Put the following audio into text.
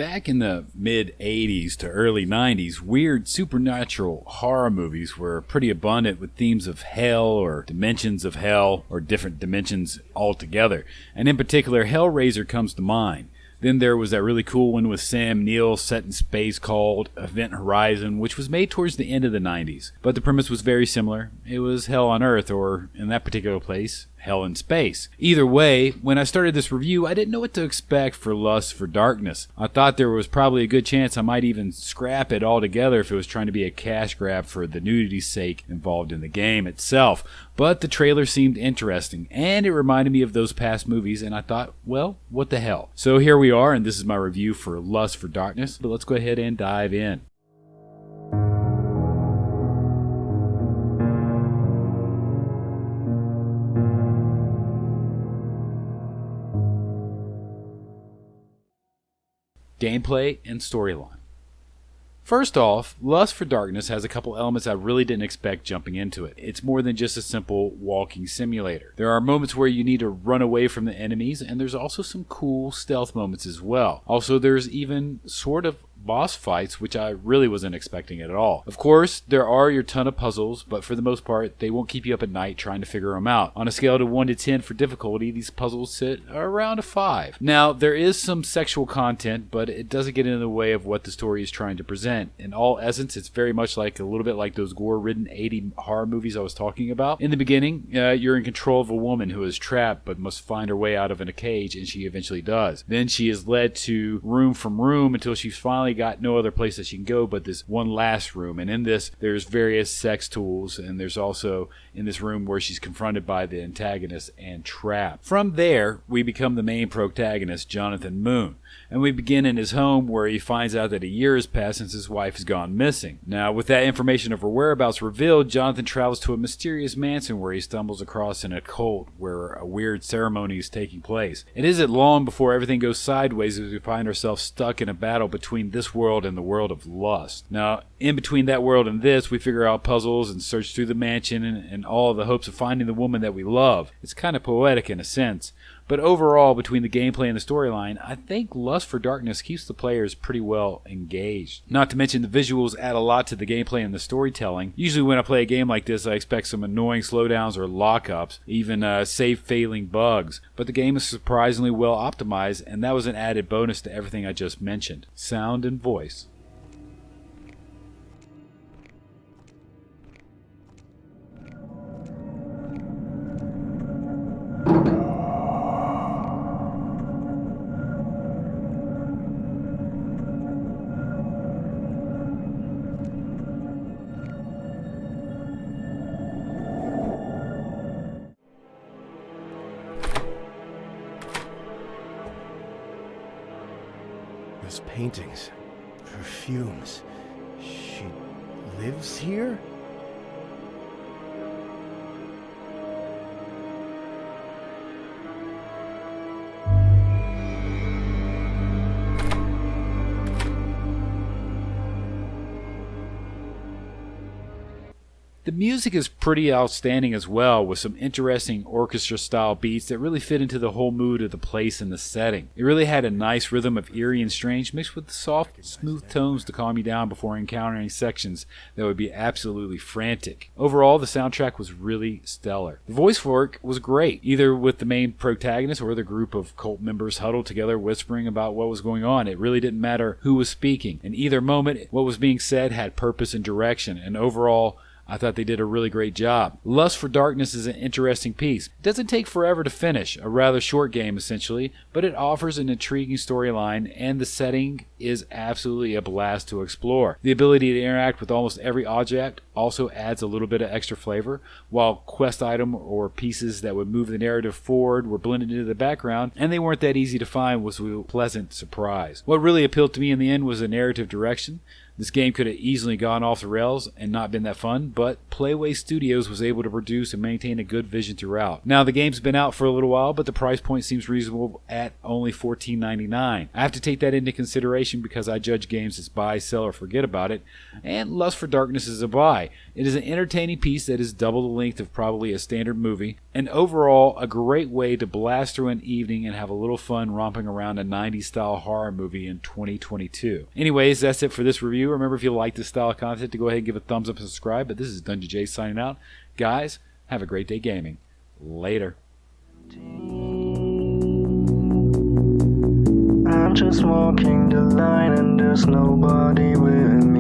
Back in the mid-80s to early 90s, weird supernatural horror movies were pretty abundant with themes of hell or dimensions of hell or different dimensions altogether. And in particular, Hellraiser comes to mind. Then there was that really cool one with Sam Neill set in space called Event Horizon, which was made towards the end of the 90s. But the premise was very similar. It was hell on Earth, or in that particular place, hell in space. Either way, when I started this review, I didn't know what to expect for Lust for Darkness. I thought there was probably a good chance I might even scrap it altogether if it was trying to be a cash grab for the nudity's sake involved in the game itself. But the trailer seemed interesting, and it reminded me of those past movies, and I thought, well, what the hell. So here we are, and this is my review for Lust for Darkness, but let's go ahead and dive in. Gameplay and storyline. First off, Lust for Darkness has a couple elements I really didn't expect jumping into it. It's more than just a simple walking simulator. There are moments where you need to run away from the enemies, and there's also some cool stealth moments as well. Also, there's even sort of boss fights, which I really wasn't expecting at all. Of course, there are your ton of puzzles, but for the most part, they won't keep you up at night trying to figure them out. On a scale of 1 to 10 for difficulty, these puzzles sit around a 5. Now, there is some sexual content, but it doesn't get in the way of what the story is trying to present. In all essence, it's very much like a little bit like those gore-ridden 80 horror movies I was talking about. In the beginning, you're in control of a woman who is trapped but must find her way out of a cage, and she eventually does. Then she is led to room from room until she's finally got no other place that she can go but this one last room. And in this, there's various sex tools, and there's also in this room where she's confronted by the antagonist and trapped. From there, we become the main protagonist, Jonathan Moon. And we begin in his home where he finds out that a year has passed since his wife has gone missing. Now, with that information of her whereabouts revealed, Jonathan travels to a mysterious mansion where he stumbles across an occult where a weird ceremony is taking place. It isn't long before everything goes sideways as we find ourselves stuck in a battle between this world and the world of lust. Now, in between that world and this, we figure out puzzles and search through the mansion and all of the hopes of finding the woman that we love. It's kind of poetic in a sense. But overall, between the gameplay and the storyline, I think Lust for Darkness keeps the players pretty well engaged. Not to mention the visuals add a lot to the gameplay and the storytelling. Usually when I play a game like this, I expect some annoying slowdowns or lockups, even save-failing bugs. But the game is surprisingly well optimized, and that was an added bonus to everything I just mentioned. Sound and voice. Those paintings, perfumes. She lives here? The music is pretty outstanding as well, with some interesting orchestra-style beats that really fit into the whole mood of the place and the setting. It really had a nice rhythm of eerie and strange mixed with the soft, smooth tones to calm you down before encountering sections that would be absolutely frantic. Overall, the soundtrack was really stellar. The voice work was great, either with the main protagonist or the group of cult members huddled together whispering about what was going on. It really didn't matter who was speaking. In either moment, what was being said had purpose and direction, and overall, I thought they did a really great job. Lust for Darkness is an interesting piece. It doesn't take forever to finish, a rather short game essentially, but it offers an intriguing storyline, and the setting is absolutely a blast to explore. The ability to interact with almost every object also adds a little bit of extra flavor, while quest item or pieces that would move the narrative forward were blended into the background, and they weren't that easy to find, was a pleasant surprise. What really appealed to me in the end was the narrative direction. This game could have easily gone off the rails and not been that fun, but Playway Studios was able to produce and maintain a good vision throughout. Now, the game's been out for a little while, but the price point seems reasonable at only $14.99. I have to take that into consideration because I judge games as buy, sell, or forget about it, and Lust for Darkness is a buy. It is an entertaining piece that is double the length of probably a standard movie, and overall a great way to blast through an evening and have a little fun romping around a 90s style horror movie in 2022. Anyways, that's it for this review. Remember, if you like this style of content, to go ahead and give a thumbs up and subscribe. But this is Dungeon J signing out. Guys, have a great day gaming. Later. I'm just walking the line and there's nobody with me.